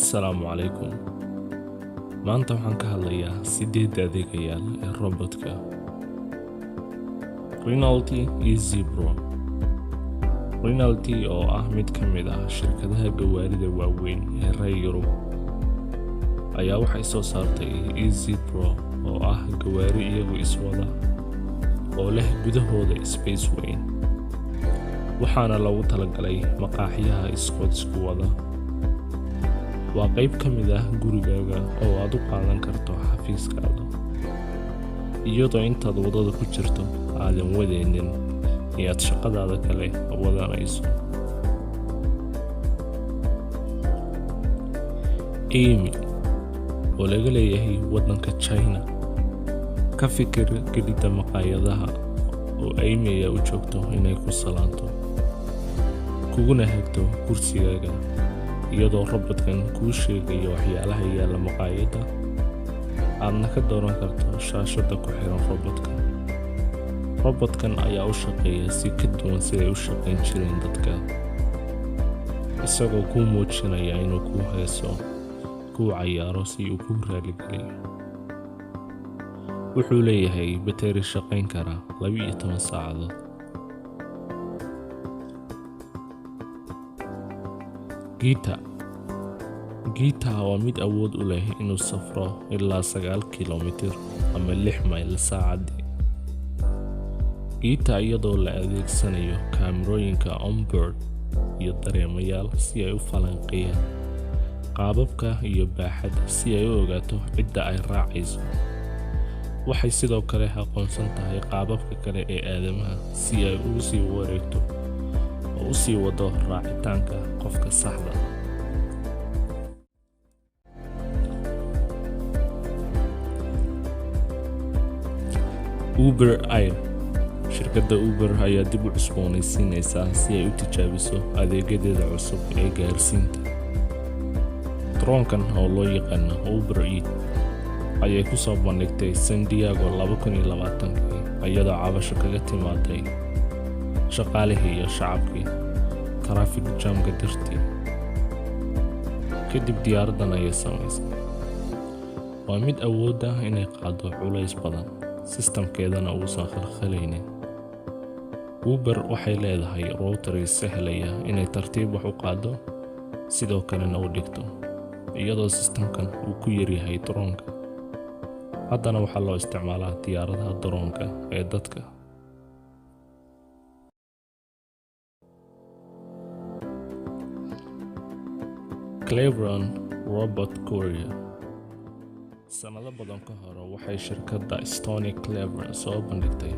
Assalaamu calaykum. Maanta waxaan ka hadlayaa 8 adeegayal ee robotka. Rinaldi iyo Zebra. Rinaldi oo ah mid ka mid ah shirkadaha gawaarida waaweyn ee reer Yurub ayaa waxay soo saartay Zebra oo ah gawaari iyagu iswada oo leh gudahooda space weyn. waxaana lagu talagalay maqaaxiyaha isku wada. waa qayb ka mid ah gurigaaga oo aad u qaadan karto xafiiskaada iyadoo intaad wadada ku jirto aadan wadeenin inaad shaqadaada kale wadanayso. Amy oo laga leeyahay wadanka China ka fikir gelida maqaayadaha oo Amy ay u joogto inay ku salaanto kuguna hagto kursigaaga iyadoo robotkan kuu sheegayo waxyaalaha yaala maqaayada aadna ka dooran karto shaashada ku xiran robotka. robotkan ayaa u shaqeeya si ka duwan siday u shaqayn jireen dadka, isagoo kuu muujinaya inuu kuu heeso kuu cayaaro si uu kuu raaligeliyo. wuxuu leeyahay bateri shaqayn kara 12 saacadood. Gita waa mid awood u leh inuu safro ilaa 9 kiiloomitir ama 6 mayl saacadii. Gita iyadoo la adeegsanayo kaamirooyinka onboard iyo dareemayaal si ay u falanqeeyaan qaababka iyo baaxadda si ay u ogaato cidda ay raacayso. waxay sidoo kale aqoonsan tahay qaababka kale ee aadamaha si ay ugu sii wareegto oo u sii wado raacitaanka qofka saxda ah. Uber Air. shirkadda Uber ayaa dib u cusboonaysiinaysaa si ay u tijaabiso adeegyadeeda cusub ee gaarsiinta. Droonkan oo loo yaqaan Uber Eats ayay ku soo bandhigtay San Diego 2020 iyadoo cabasho kaga timaaday shaqaalihii iyo shacabkii traffic jamka dartii. kadib diyaaradan ayay samaysay. waa mid awood ah inay qaado culays badan, sistamkeedana uusan khalkhalaynin. Uber waxay leedahay router sahlaya inay tartiib wax u qaado sidoo kalena u dhigto iyadoo sistamkan uu ku yaryahay droonka. haddana waxaa loo isticmaalaa diyaaradaha droonka ee dadka. Cleveland Robot Courier. sanado badan ka hor waxay shirkadda Stony Cleveland soo bandhigtay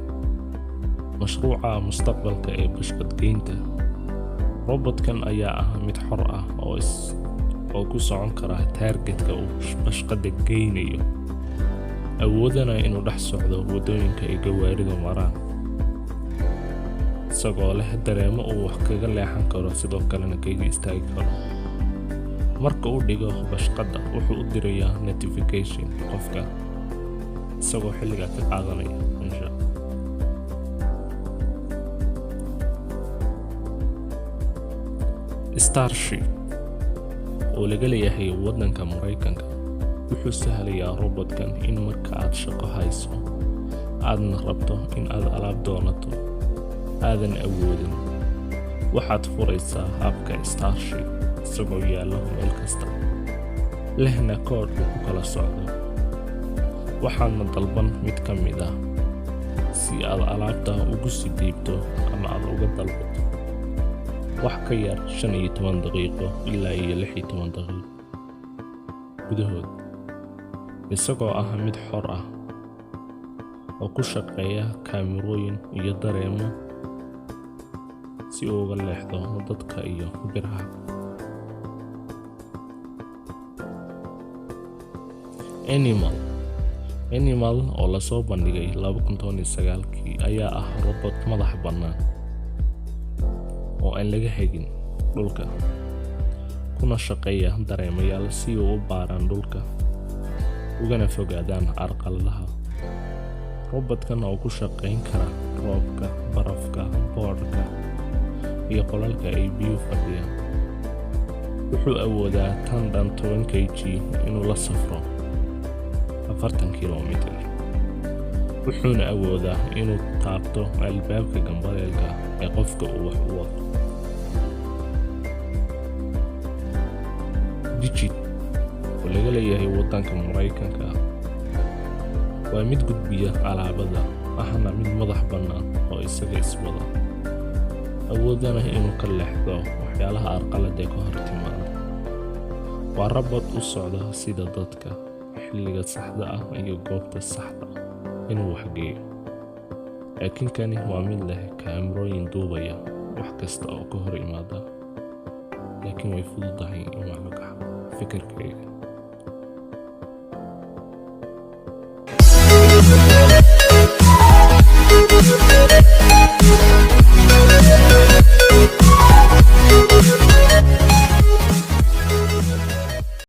mashruuca mustaqbalka ee bashqadgeynta. robotkan ayaa ah mid xor ah oo ku socon kara targetka uu bashqada geynayo, awoodana inuu dhex socdo wadooyinka ay gawaaridu maraan, isagoo leh dareemo uu wax kaga leexan karo sidoo kalena kaga istaagi karo. marka uu dhigo bashqada wuxuu u dirayaa notification qofka isagoo xilliga ka qaadanaya insha. Starship oo laga leeyahay wadanka Mareykanka wuxuu sahlayaa robotkan in marka aad shaqo hayso aadna rabto in aad alaab doonato aadan awoodin, waxaad furaysaa habka Starship isagoo yaalo meel kasta, lehna koodh uu ku kala socdo. waxaadna dalban mid ka mid ah si aad alaabta ugu sii dhiibto ama aad uga dalbato wax ka yar 15 daqiiqo ilaa 16 daqiiqo gudahood, isagoo ah mid xor ah oo ku shaqeeya kaamirooyin iyo dareemo si uu uga leexdo dadka iyo biraha. Animal oo la soo bandhigay 2019 ayaa ah robot madax bannaan oo aan laga hagin dhulka, kuna shaqeeya dareemayaal si uu u baaraan dhulka ugana fogaadaan carqaladaha. robotkan oo ku shaqayn kara roobka, barafka, boodhka iyo qolalka ay biyo fadhiyaan. wuxuu awoodaa tan dhan 10 kg inuu la safro 40 kilomitir. wuxuuna awoodaa inuu taabto albaabka gambaleelka ee qofka uu wax u wado. digit oo laga leeyahay waddanka Mareykanka waa mid gudbiya alaabada, ahna mid madax bannaan oo isaga iswada, awoodana inuu ka leexdo waxyaalaha arqalada ka hor timaada. waa robot u socda sida dadka, xilliga saxda ah iyo goobta saxda ah inuu wax geeyo. laakiin kani waa mid leh kaamirooyin duubaya wax kasta oo ka hor imaada, laakiin way fududahay in wax laga xado. fikirkayga We'll be right back.